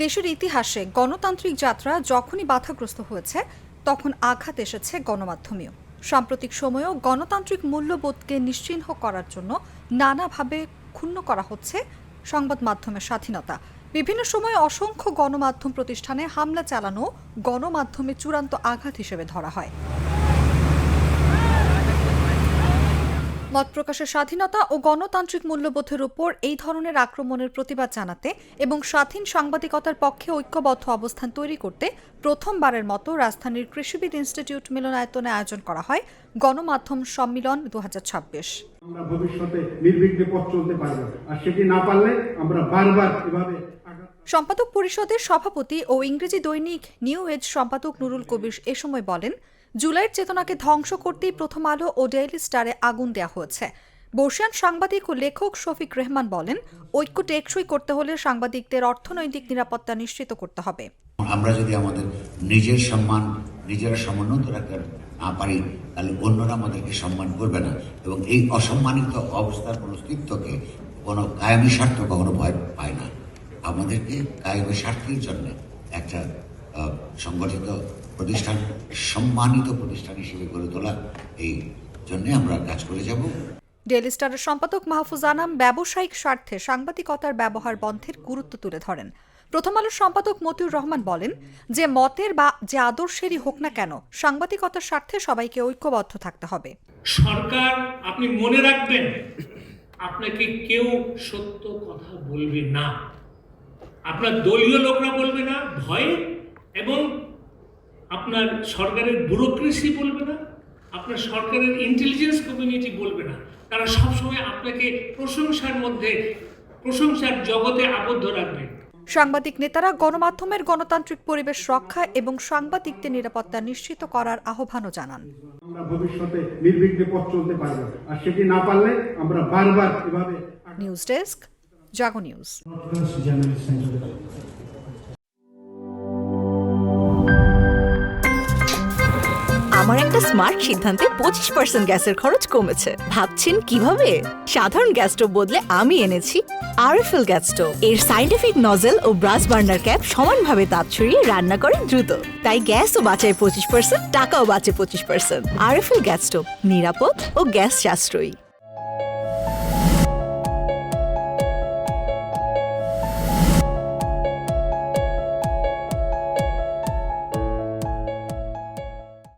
দেশের ইতিহাসে গণতান্ত্রিক যাত্রা যখনই বাধাগ্রস্ত হয়েছে তখন আঘাত এসেছে গণমাধ্যমেও। সাম্প্রতিক সময়েও গণতান্ত্রিক মূল্যবোধকে নিশ্চিহ্ন করার জন্য নানাভাবে ক্ষুণ্ণ করা হচ্ছে সংবাদ মাধ্যমের স্বাধীনতা। বিভিন্ন সময়ে অসংখ্য গণমাধ্যম প্রতিষ্ঠানে হামলা চালানো গণমাধ্যমে চূড়ান্ত আঘাত হিসেবে ধরা হয়। মত প্রকাশের স্বাধীনতা ও গণতান্ত্রিক মূল্যবোধের উপর এই ধরনের আক্রমণের প্রতিবাদ জানাতে এবং স্বাধীন সাংবাদিকতার পক্ষে ঐক্যবদ্ধ অবস্থান তৈরি করতে প্রথমবারের মতো রাজধানীর কৃষিবিদ ইনস্টিটিউট মিলনায়তনে আয়োজন করা হয় গণমাধ্যম সম্মিলন 2026। আমরা ভবিষ্যতে নির্বিঘ্নে পথ চলতে পারব, আর সেটি না পারলে আমরা বারবার এভাবে। সম্পাদক পরিষদের সভাপতি ও ইংরেজি দৈনিক নিউ এজ সম্পাদক নুরুল কবির এ সময় বলেন, জুলাইয়ের চেতনাকে ধ্বংস করতেই প্রথম আলো ও ডেইলি স্টারে আগুন দেওয়া হয়েছে। বর্ষিয়ান সাংবাদিক ও লেখক শফিক রেহমান বলেন, ঐক্য টেকসই করতে হলে সাংবাদিকদের অর্থনৈতিক নিরাপত্তা নিশ্চিত করতে হবে। আমরা যদি আমাদের নিজের সম্মান নিজেরা সমুন্নত রাখতে না পারি, তাহলে অন্যরা আমাদেরকে সম্মান করবে না, এবং এই অসম্মানিত অবস্থার কোনো অস্তিত্বকে কোনো কায়েমি স্বার্থ কখনো ভয় পায় না। আমাদেরকে কায়েমি স্বার্থের জন্য একটা সংগঠিত প্রতিষ্ঠান, সম্মানিত প্রতিষ্ঠান হিসেবে গড়ে তোলা, এই জন্য আমরা কাজ করে যাব। ডেইলি স্টারের সম্পাদক মাহফুজ আনাম ব্যবসায়িক স্বার্থে সাংবাদিকতার ব্যবহার বন্ধের গুরুত্ব তুলে ধরেন। প্রথম আলোর সম্পাদক মতিউর রহমান বলেন, যে মতের বা যে আদর্শেরই হোক না কেন, সাংবাদিকতার স্বার্থে সবাইকে ঐক্যবদ্ধ থাকতে হবে। সরকার, আপনি মনে রাখবেন, আপনাকে কেউ সত্য কথা বলবে না, আপনার দলীয় লোকরা বলবে না ভয়ে, এবং আপনার সরকারের ব্যুরোক্রেসি বলবে না, আপনার সরকারের ইন্টেলিজেন্স কমিউনিটি বলবে না। তারা সবসময় আপনাকে প্রশংসার জগতে আবদ্ধ রাখবে। সাংবাদিক নেতারা গণমাধ্যমের গণতান্ত্রিক পরিবেশ রক্ষা এবং সাংবাদিকদের নিরাপত্তা নিশ্চিত করার আহ্বানও জানান। আমরা ভবিষ্যতে নির্বিঘ্নে পথ চলতে পারব, আর সেটি না পারলে আমরা বারবার এভাবে। নিউজ ডেস্ক, জাগো নিউজ। আমার একটা স্মার্ট সিদ্ধান্তে 25% গ্যাসের খরচ কমেছে। ভাবছেন কিভাবে? সাধারণ গ্যাস স্টোভ বদলে আমি এনেছি আরএফএল গ্যাস স্টোভ। এর সাইন্টিফিক নজল ও ব্রাস বার্নার ক্যাপ সমানভাবে তাপ ছড়িয়ে রান্না করে দ্রুত, তাই গ্যাসও বাঁচায় 25%, টাকাও বাঁচে 25%। আরএফএল গ্যাস স্টোভ নিরাপদ ও গ্যাস সাশ্রয়ী।